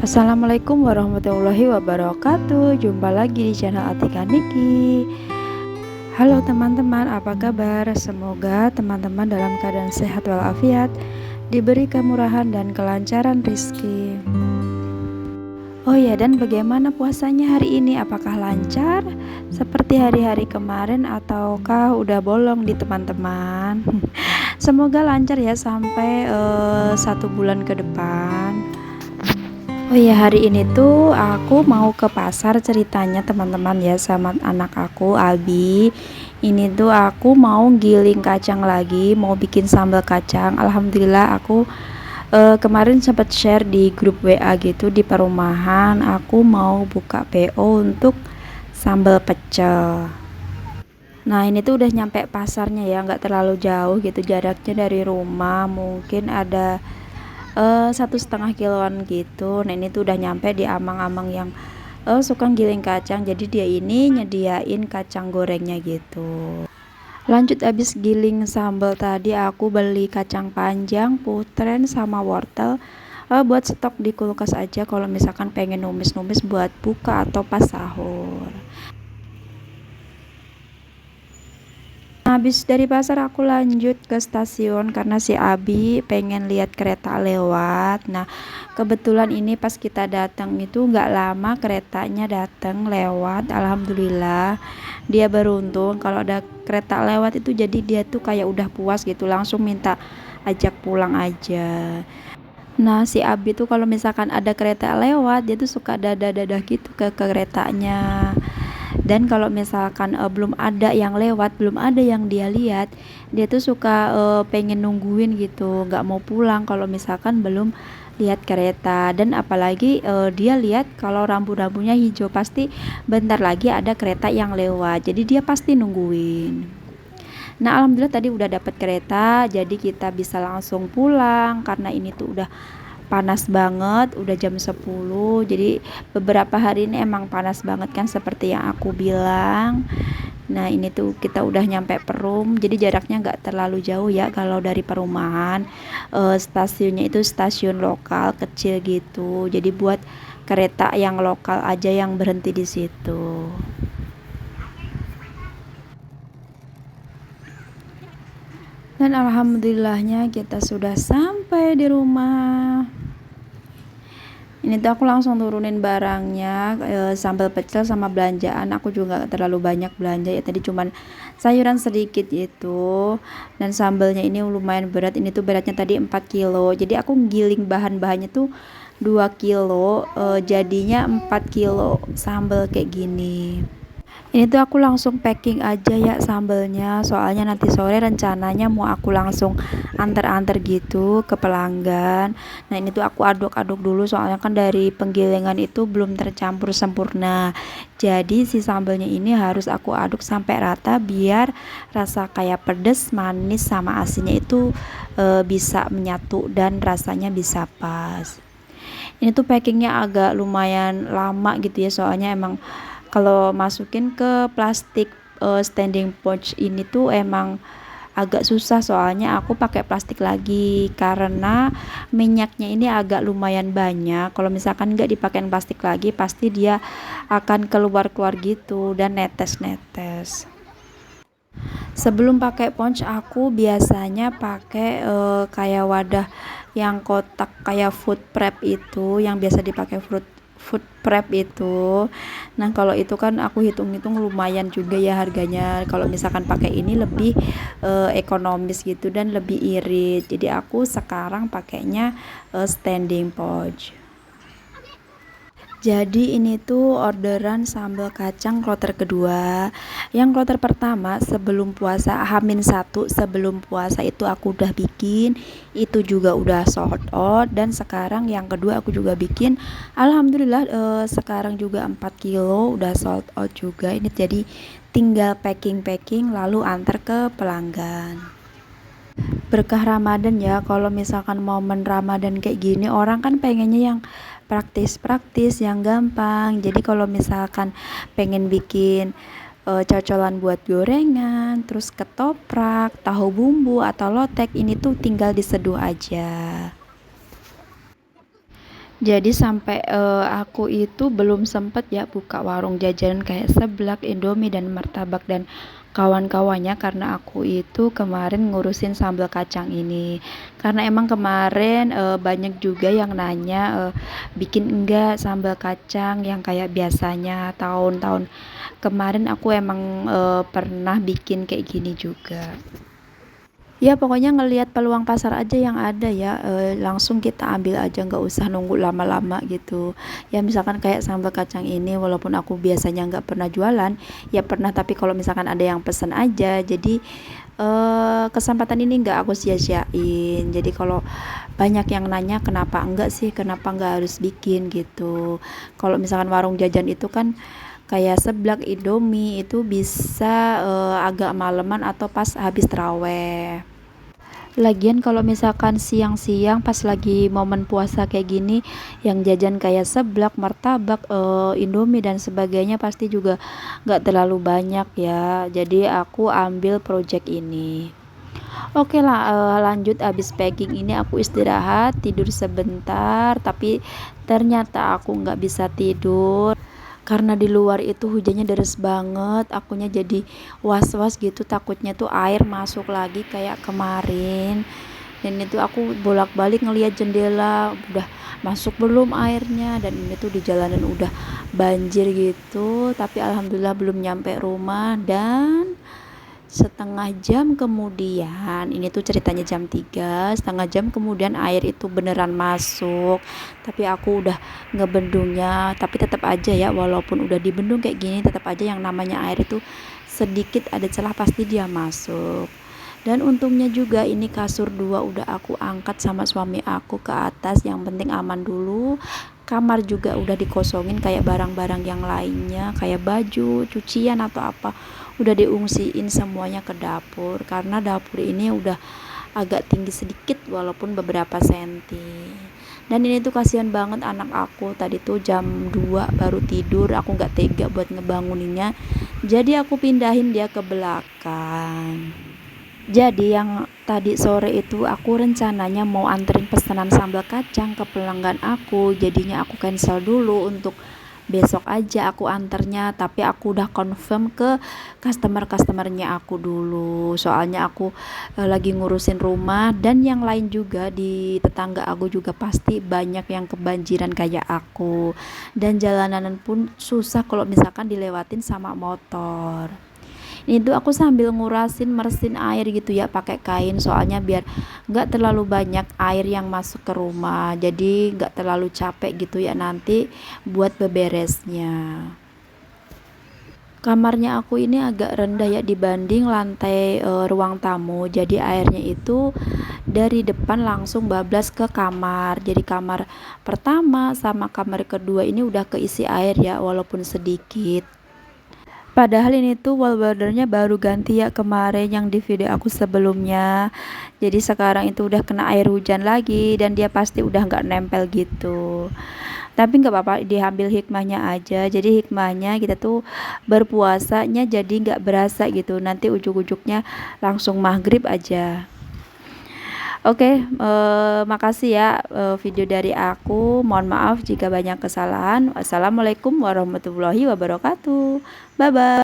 Assalamualaikum warahmatullahi wabarakatuh. Jumpa lagi di channel Atika Niki. Halo teman-teman, apa kabar? Semoga teman-teman dalam keadaan sehat walafiat, diberi kemurahan dan kelancaran rizki. Oh ya, dan bagaimana puasanya hari ini? Apakah lancar seperti hari-hari kemarin ataukah udah bolong di teman-teman? Semoga lancar ya sampai 1 bulan ke depan. Oh iya, hari ini tuh aku mau ke pasar ceritanya teman-teman ya, sama anak aku Abi. Ini tuh aku mau giling kacang lagi, mau bikin sambal kacang. Alhamdulillah aku kemarin sempat share di grup WA gitu di perumahan. Aku mau buka PO untuk sambal pecel. Nah ini tuh udah nyampe pasarnya ya, nggak terlalu jauh gitu jaraknya dari rumah, mungkin ada 1,5 kiloan gitu. Nah ini tuh udah nyampe di amang-amang yang suka giling kacang, jadi dia ini nyediain kacang gorengnya gitu. Lanjut abis giling sambal tadi aku beli kacang panjang, putrén sama wortel buat stok di kulkas aja kalau misalkan pengen numis-numis buat buka atau pas sahur. Habis dari pasar aku lanjut ke stasiun karena si Abi pengen lihat kereta lewat. Nah kebetulan ini pas kita datang itu nggak lama keretanya datang lewat. Alhamdulillah dia beruntung kalau ada kereta lewat itu, jadi dia tuh kayak udah puas gitu, langsung minta ajak pulang aja. Nah si Abi tuh kalau misalkan ada kereta lewat dia tuh suka dadah-dadah gitu ke keretanya. Dan kalau misalkan belum ada yang lewat, belum ada yang dia lihat, dia tuh suka pengen nungguin gitu, nggak mau pulang kalau misalkan belum lihat kereta. Dan apalagi dia lihat kalau rambu-rambunya hijau, pasti bentar lagi ada kereta yang lewat, jadi dia pasti nungguin. Nah alhamdulillah tadi udah dapat kereta, jadi kita bisa langsung pulang karena ini tuh udah panas banget, udah jam 10. Jadi beberapa hari ini emang panas banget kan seperti yang aku bilang. Nah ini tuh kita udah nyampe Perum, jadi jaraknya nggak terlalu jauh ya kalau dari perumahan. Stasiunnya itu stasiun lokal kecil gitu, jadi buat kereta yang lokal aja yang berhenti di situ. Dan alhamdulillahnya kita sudah sampai di rumah. Ini tuh aku langsung turunin barangnya, sambal pecel sama belanjaan. Aku juga gak terlalu banyak belanja ya, tadi cuman sayuran sedikit itu. Dan sambalnya ini lumayan berat, ini tuh beratnya tadi 4 kilo. Jadi aku giling bahan-bahannya tuh 2 kilo, jadinya 4 kilo sambal kayak gini. Ini tuh aku langsung packing aja ya sambelnya, soalnya nanti sore rencananya mau aku langsung antar-antar gitu ke pelanggan. Nah ini tuh aku aduk-aduk dulu soalnya kan dari penggilingan itu belum tercampur sempurna, jadi si sambelnya ini harus aku aduk sampai rata biar rasa kayak pedes, manis sama asinnya itu bisa menyatu dan rasanya bisa pas. Ini tuh packingnya agak lumayan lama gitu ya, soalnya emang kalau masukin ke plastik standing pouch ini tuh emang agak susah, soalnya aku pakai plastik lagi karena minyaknya ini agak lumayan banyak. Kalau misalkan nggak dipakai plastik lagi pasti dia akan keluar-keluar gitu dan netes-netes. Sebelum pakai punch aku biasanya pakai kayak wadah yang kotak kayak food prep itu, yang biasa dipakai food prep itu. Nah kalau itu kan aku hitung-hitung lumayan juga ya harganya, kalau misalkan pakai ini lebih ekonomis gitu dan lebih irit, jadi aku sekarang pakainya standing pouch. Jadi ini tuh orderan sambal kacang kloter kedua. Yang kloter pertama sebelum puasa, H-1 sebelum puasa itu aku udah bikin, itu juga udah sold out. Dan sekarang yang kedua aku juga bikin, alhamdulillah sekarang juga 4 kilo udah sold out juga. Ini jadi tinggal packing lalu antar ke pelanggan. Berkah Ramadan ya, kalau misalkan momen Ramadan kayak gini orang kan pengennya yang praktis-praktis, yang gampang. Jadi kalau misalkan pengen bikin cocolan buat gorengan, terus ketoprak, tahu bumbu atau lotek, ini tuh tinggal diseduh aja. Jadi sampai aku itu belum sempet ya buka warung jajanan kayak seblak, Indomie, dan martabak dan kawan-kawannya karena aku itu kemarin ngurusin sambal kacang ini. Karena emang kemarin banyak juga yang nanya bikin enggak sambal kacang yang kayak biasanya tahun-tahun kemarin aku emang pernah bikin kayak gini juga. Ya pokoknya ngelihat peluang pasar aja yang ada ya, langsung kita ambil aja nggak usah nunggu lama-lama gitu. Ya misalkan kayak sambal kacang ini walaupun aku biasanya nggak pernah jualan, ya pernah tapi kalau misalkan ada yang pesen aja. Jadi kesempatan ini nggak aku sia-siain. Jadi kalau banyak yang nanya kenapa enggak sih, kenapa nggak harus bikin gitu. Kalau misalkan warung jajan itu kan kayak seblak, Indomie itu bisa agak maleman atau pas habis terawih. Lagian kalau misalkan siang-siang pas lagi momen puasa kayak gini, yang jajan kayak seblak, martabak, Indomie dan sebagainya pasti juga nggak terlalu banyak ya. Jadi aku ambil project ini. Oke lah, lanjut abis packing ini aku istirahat, tidur sebentar, tapi ternyata aku nggak bisa tidur karena di luar itu hujannya deras banget. Akunya jadi was-was gitu, takutnya tuh air masuk lagi kayak kemarin. Dan itu aku bolak-balik ngelihat jendela, udah masuk belum airnya, dan ini tuh di jalanan udah banjir gitu. Tapi alhamdulillah belum nyampe rumah. Dan setengah jam kemudian, ini tuh ceritanya jam 3, setengah jam kemudian air itu beneran masuk. Tapi aku udah ngebendungnya, tapi tetap aja ya walaupun udah dibendung kayak gini, tetap aja yang namanya air itu sedikit ada celah pasti dia masuk. Dan untungnya juga ini kasur 2 udah aku angkat sama suami aku ke atas, yang penting aman dulu. Kamar juga udah dikosongin, kayak barang-barang yang lainnya kayak baju, cucian atau apa udah diungsiin semuanya ke dapur, karena dapur ini udah agak tinggi sedikit walaupun beberapa senti. Dan ini tuh kasihan banget anak aku, tadi tuh jam 2 baru tidur, aku nggak tega buat ngebanguninnya, jadi aku pindahin dia ke belakang. Jadi yang tadi sore itu aku rencananya mau anterin pesanan sambal kacang ke pelanggan aku, jadinya aku cancel dulu untuk besok aja aku anternya, tapi aku udah confirm ke customer-customernya aku dulu. Soalnya aku lagi ngurusin rumah, dan yang lain juga di tetangga aku juga pasti banyak yang kebanjiran kayak aku. Dan jalanan pun susah kalau misalkan dilewatin sama motor. Ini tuh aku sambil ngurasin meresin air gitu ya pakai kain, soalnya biar nggak terlalu banyak air yang masuk ke rumah, jadi nggak terlalu capek gitu ya nanti buat beberesnya. Kamarnya aku ini agak rendah ya dibanding lantai ruang tamu, jadi airnya itu dari depan langsung bablas ke kamar. Jadi kamar pertama sama kamar kedua ini udah keisi air ya walaupun sedikit. Padahal ini tuh wall bordernya baru ganti ya kemarin yang di video aku sebelumnya. Jadi sekarang itu udah kena air hujan lagi dan dia pasti udah nggak nempel gitu. Tapi nggak apa-apa, diambil hikmahnya aja. Jadi hikmahnya kita tuh berpuasanya jadi nggak berasa gitu. Nanti ujuk-ujuknya langsung maghrib aja. Oke, makasih ya video dari aku. Mohon maaf jika banyak kesalahan. Wassalamualaikum warahmatullahi wabarakatuh. Bye bye.